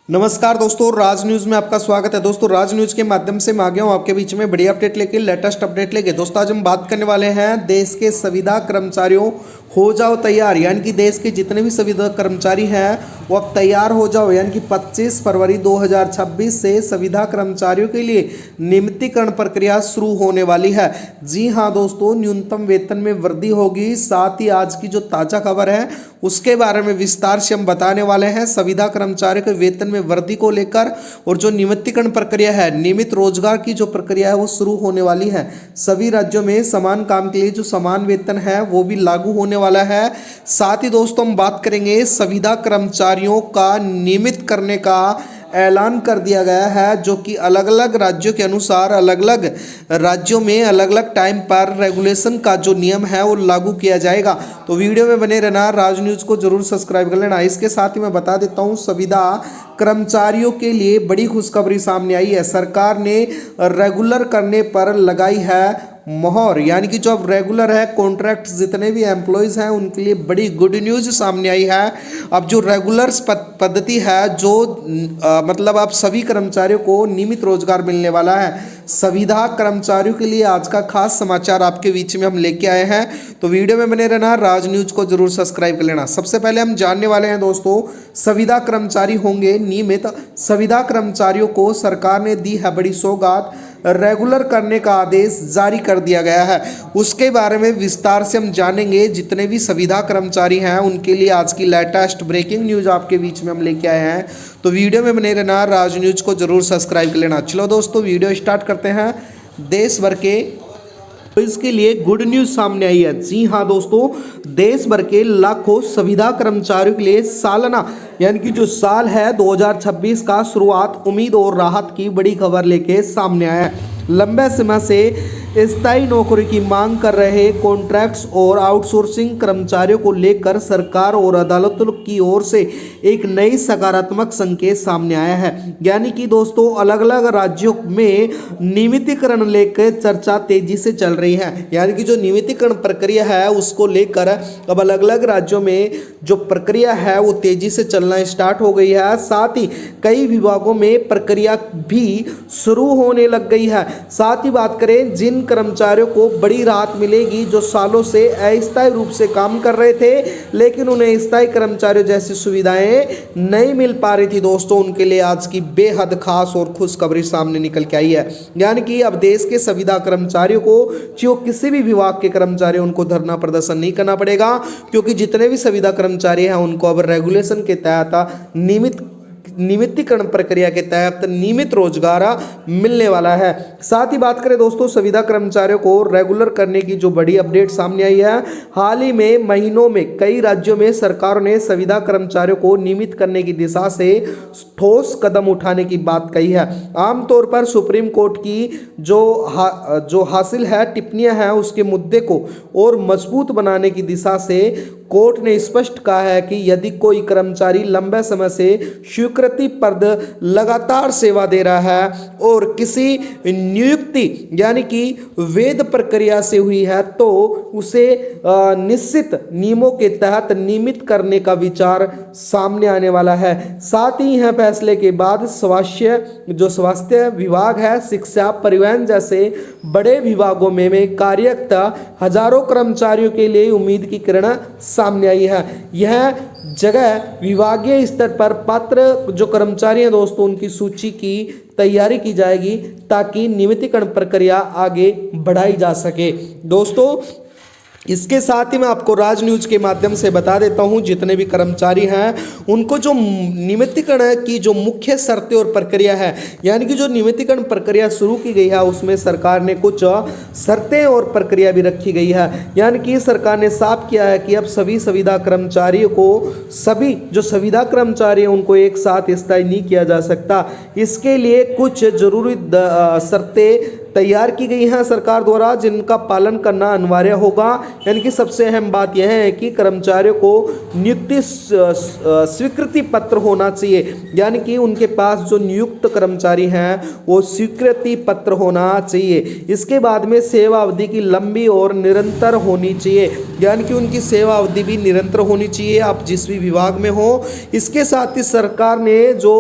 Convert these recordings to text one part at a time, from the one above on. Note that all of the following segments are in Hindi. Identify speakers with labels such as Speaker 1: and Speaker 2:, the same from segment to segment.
Speaker 1: नमस्कार दोस्तों, राज न्यूज़ में आपका स्वागत है। दोस्तों, राज न्यूज़ के माध्यम से मैं आ गया हूँ आपके बीच में बड़ी अपडेट लेके, लेटेस्ट अपडेट लेके। दोस्तों, आज हम बात करने वाले हैं देश के संविदा कर्मचारियों हो जाओ तैयार, यानी कि देश के जितने भी संविदा कर्मचारी हैं वो अब तैयार हो जाओ। यानी कि 25 फरवरी 2026 से संविदा कर्मचारियों के लिए नियमितीकरण प्रक्रिया शुरू होने वाली है। जी हाँ दोस्तों, न्यूनतम वेतन में वृद्धि होगी। साथ ही आज की जो ताज़ा खबर है उसके बारे में विस्तार से हम बताने वाले हैं। संविदा कर्मचारियों के वेतन में वृद्धि को लेकर और जो नियमितीकरण प्रक्रिया है, नियमित रोजगार की जो प्रक्रिया है वो शुरू होने वाली है। सभी राज्यों में समान काम के लिए जो समान वेतन है वो भी लागू होने वाला है। साथ ही दोस्तों हम बात करेंगे संविदा कर्मचारियों का नियमित करने का ऐलान कर दिया गया है, जो कि अलग अलग राज्यों के अनुसार अलग अलग राज्यों में अलग अलग टाइम पर रेगुलेशन का जो नियम है वो लागू किया जाएगा। तो वीडियो में बने रहना, राज न्यूज़ को जरूर सब्सक्राइब कर लेना। इसके साथ ही मैं बता देता हूँ, संविदा कर्मचारियों के लिए बड़ी खुशखबरी सामने आई है। सरकार ने रेगुलर करने पर लगाई है मोहर, यानी कि जो अब रेगुलर है कॉन्ट्रैक्ट जितने भी एम्प्लॉयज़ हैं उनके लिए बड़ी गुड न्यूज़ सामने आई है। अब जो रेगुलर पद्धति है, जो मतलब अब सभी कर्मचारियों को नियमित रोजगार मिलने वाला है। संविदा कर्मचारियों के लिए आज का खास समाचार आपके बीच में हम लेके आए हैं, तो वीडियो में बने रहना, राज न्यूज़ को जरूर सब्सक्राइब कर लेना। सबसे पहले हम जानने वाले हैं दोस्तों, संविदा कर्मचारी होंगे नियमित। संविदा कर्मचारियों को सरकार ने दी है बड़ी सौगात, रेगुलर करने का आदेश जारी कर दिया गया है। उसके बारे में विस्तार से हम जानेंगे। जितने भी संविदा कर्मचारी हैं उनके लिए आज की लेटेस्ट ब्रेकिंग न्यूज़ आपके बीच में हम लेके आए हैं, तो वीडियो में बने रहना, राज न्यूज़ को जरूर सब्सक्राइब कर लेना। चलो दोस्तों, वीडियो स्टार्ट करते हैं। देश भर के तो इसके लिए गुड न्यूज सामने आई है। जी हाँ दोस्तों, देश भर के लाखों संविदा कर्मचारियों के लिए सालाना यानी कि जो साल है 2026 का शुरुआत उम्मीद और राहत की बड़ी खबर लेके सामने आया है। लंबे समय से स्थायी नौकरी की मांग कर रहे कॉन्ट्रैक्ट्स और आउटसोर्सिंग कर्मचारियों को लेकर सरकार और अदालतों की ओर से एक नई सकारात्मक संकेत सामने आया है। यानी कि दोस्तों, अलग अलग राज्यों में नियमितीकरण लेकर चर्चा तेजी से चल रही है। यानी कि जो नियमितीकरण प्रक्रिया है उसको लेकर अब अलग अलग राज्यों में जो प्रक्रिया है वो तेजी से चलना स्टार्ट हो गई है। साथ ही कई विभागों में प्रक्रिया भी शुरू होने लग गई है। साथ ही बात करें जिन कर्मचारियों को बड़ी राहत मिलेगी, जो सालों से अस्थायी रूप से काम कर रहे थे लेकिन उन्हें स्थायी कर्मचारियों जैसी सुविधाएं नहीं मिल पा रही थी दोस्तों, उनके लिए आज की बेहद खास और खुशखबरी सामने निकल के आई है। यानी कि अब देश के संविदा कर्मचारियों को, जो किसी भी विभाग के कर्मचारी, उनको धरना प्रदर्शन नहीं करना पड़ेगा, क्योंकि जितने भी संविदा कर्मचारी हैं उनको अब रेगुलेशन के तहत नियमितीकरण प्रक्रिया के तहत नियमित रोजगार मिलने वाला है। साथ ही बात करें दोस्तों, संविदा कर्मचारियों को रेगुलर करने की जो बड़ी अपडेट सामने आई है, हाल ही में महीनों में कई राज्यों में सरकार ने संविदा कर्मचारियों को नियमित करने की दिशा से ठोस कदम उठाने की बात कही है। आमतौर पर सुप्रीम कोर्ट की जो हासिल है टिप्पणियां हैं उसके मुद्दे को और मजबूत बनाने की दिशा से कोर्ट ने स्पष्ट कहा है कि यदि कोई कर्मचारी लंबे समय से स्वीकृति पद लगातार सेवा दे रहा है और किसी नियुक्ति यानी कि वैध प्रक्रिया से हुई है तो उसे निश्चित नियमों के तहत नियमित करने का विचार सामने आने वाला है। साथ ही यह फैसले के बाद स्वास्थ्य विभाग है, शिक्षा, परिवहन जैसे बड़े विभागों में कार्यरत हजारों कर्मचारियों के लिए उम्मीद की किरण सामने आई है। यह जगह विभागीय स्तर पर पात्र जो कर्मचारी हैं दोस्तों उनकी सूची की तैयारी की जाएगी ताकि नियमितीकरण प्रक्रिया आगे बढ़ाई जा सके। दोस्तों, इसके साथ ही मैं आपको राज न्यूज़ के माध्यम से बता देता हूं, जितने भी कर्मचारी हैं उनको जो नियमितीकरण की जो मुख्य शर्तें और प्रक्रिया है, यानी कि जो नियमितीकरण प्रक्रिया शुरू की गई है उसमें सरकार ने कुछ शर्तें और प्रक्रिया भी रखी गई है। यानी कि सरकार ने साफ किया है कि अब सभी संविदा कर्मचारियों को, सभी जो संविदा कर्मचारी हैं उनको एक साथ स्थायी नहीं किया जा सकता। इसके लिए कुछ जरूरी शर्तें तैयार की गई हैं सरकार द्वारा, जिनका पालन करना अनिवार्य होगा। यानी कि सबसे अहम बात यह है कि कर्मचारियों को नियुक्ति स्वीकृति पत्र होना चाहिए, यानी कि उनके पास जो नियुक्त कर्मचारी हैं वो स्वीकृति पत्र होना चाहिए। इसके बाद में सेवा अवधि की लंबी और निरंतर होनी चाहिए, यानी कि उनकी सेवा अवधि भी निरंतर होनी चाहिए, आप जिस भी विभाग में हो। इसके साथ ही सरकार ने जो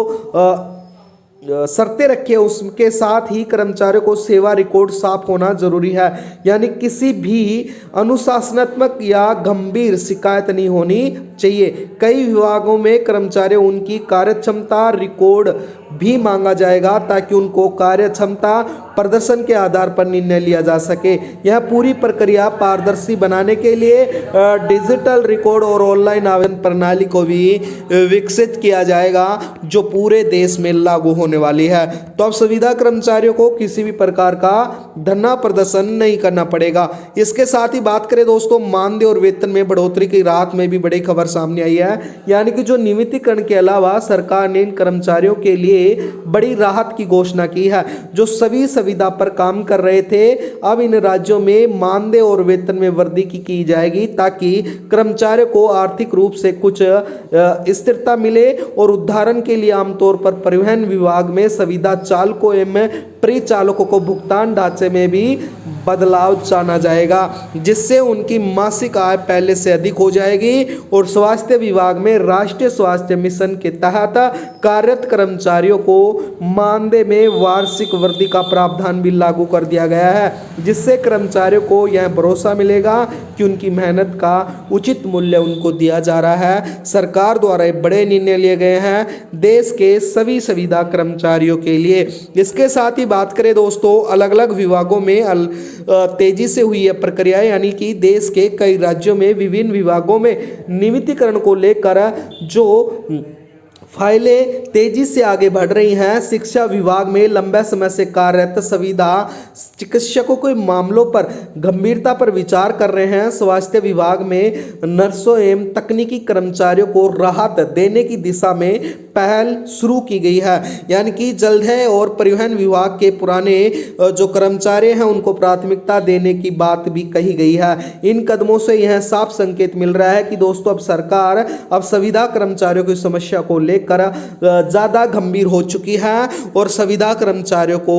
Speaker 1: शर्तें रखी है उसके साथ ही कर्मचारियों को सेवा रिकॉर्ड साफ होना जरूरी है, यानी किसी भी अनुशासनात्मक या गंभीर शिकायत नहीं होनी चाहिए। कई विभागों में कर्मचारियों उनकी कार्यक्षमता रिकॉर्ड भी मांगा जाएगा ताकि उनको कार्यक्षमता प्रदर्शन के आधार पर निर्णय लिया जा सके। यह पूरी प्रक्रिया पारदर्शी बनाने के लिए डिजिटल रिकॉर्ड और ऑनलाइन आवेदन प्रणाली को भी विकसित किया जाएगा, जो पूरे देश में लागू होने वाली है। तो अब संविदा कर्मचारियों को किसी भी प्रकार का धरना प्रदर्शन नहीं करना पड़ेगा। इसके साथ ही बात करें दोस्तों, मानदेय और वेतन में बढ़ोतरी की रात में भी बड़ी खबर सामने आई है, यानी कि जो नियमितीकरण के अलावा सरकार ने इन कर्मचारियों के लिए बड़ी राहत की घोषणा की है। जो सभी संविदा पर काम कर रहे थे, अब इन राज्यों में मानदेय और वेतन में वृद्धि की जाएगी ताकि कर्मचारियों को आर्थिक रूप से कुछ स्थिरता मिले। और उदाहरण के लिए आमतौर पर परिवहन विभाग में संविदा चालकों एवं परिचालकों को भुगतान ढांचे में भी बदलाव जाना जाएगा, जिससे उनकी मासिक आय पहले से अधिक हो जाएगी। और स्वास्थ्य विभाग में राष्ट्रीय स्वास्थ्य मिशन के तहत कार्यरत कर्मचारियों को मानदेय में वार्षिक वृद्धि का प्रावधान भी लागू कर दिया गया है, जिससे कर्मचारियों को यह भरोसा मिलेगा कि उनकी मेहनत का उचित मूल्य उनको दिया जा रहा है। सरकार द्वारा बड़े निर्णय लिए गए हैं देश के सभी संविदा कर्मचारियों के लिए। इसके साथ ही बात करें दोस्तों, अलग अलग विभागों में तेजी से हुई है प्रक्रिया, यानी कि देश के कई राज्यों में विभिन्न विभागों में नियमितीकरण को लेकर जो फाइलें तेजी से आगे बढ़ रही हैं। शिक्षा विभाग में लंबे समय से कार्यरत संविदा चिकित्सकों के मामलों पर गंभीरता पर विचार कर रहे हैं। स्वास्थ्य विभाग में नर्सों एवं तकनीकी कर्मचारियों को राहत देने की दिशा में पहल शुरू की गई है, यानी कि जल्द है। और परिवहन विभाग के पुराने जो कर्मचारी हैं उनको प्राथमिकता देने की बात भी कही गई है। इन कदमों से यह साफ संकेत मिल रहा है कि दोस्तों अब सरकार अब संविदा कर्मचारियों की समस्या को लेकर ज्यादा गंभीर हो चुकी है और संविदा कर्मचारियों को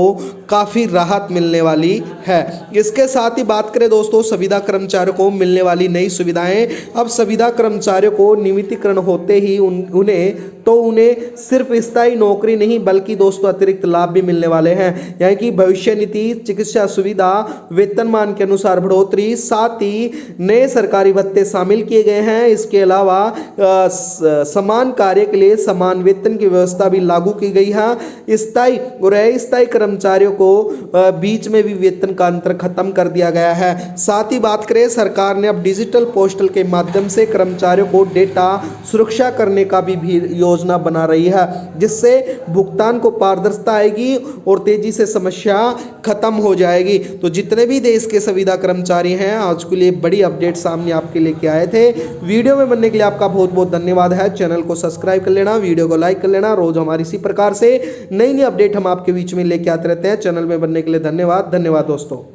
Speaker 1: काफी राहत मिलने वाली है। इसके साथ ही बात करें दोस्तों, संविदा कर्मचारियों को मिलने वाली नई सुविधाएं। अब संविदा कर्मचारियों को नियमितीकरण होते ही उन्हें सिर्फ स्थायी नौकरी नहीं बल्कि दोस्तों अतिरिक्त लाभ भी मिलने वाले हैं, यानी कि भविष्य निधि, चिकित्सा सुविधा, वेतनमान के अनुसार बढ़ोतरी, साथ ही नए सरकारी भत्ते शामिल किए गए हैं। इसके अलावा समान कार्य के लिए समान वेतन की व्यवस्था भी लागू की गई है। स्थायी और अस्थायी कर्मचारियों को बीच में भी वेतन का अंतर खत्म कर दिया गया है। साथ ही बात करें, सरकार ने अब डिजिटल पोस्टल के माध्यम से कर्मचारियों को डेटा सुरक्षा करने का भी योजना बना रही है, जिससे भुगतान को पारदर्शिता आएगी और तेजी से समस्या खत्म हो जाएगी। तो जितने भी देश के संविदा कर्मचारी हैं, आज के लिए बड़ी अपडेट सामने आपके लेके आए थे। वीडियो में बनने के लिए आपका बहुत बहुत धन्यवाद है। चैनल को सब्सक्राइब कर लेना, वीडियो को लाइक कर लेना। रोज हमारी इसी प्रकार से नई नई अपडेट हम आपके बीच में लेके आते रहते हैं। चैनल में बनने के लिए धन्यवाद दोस्तों।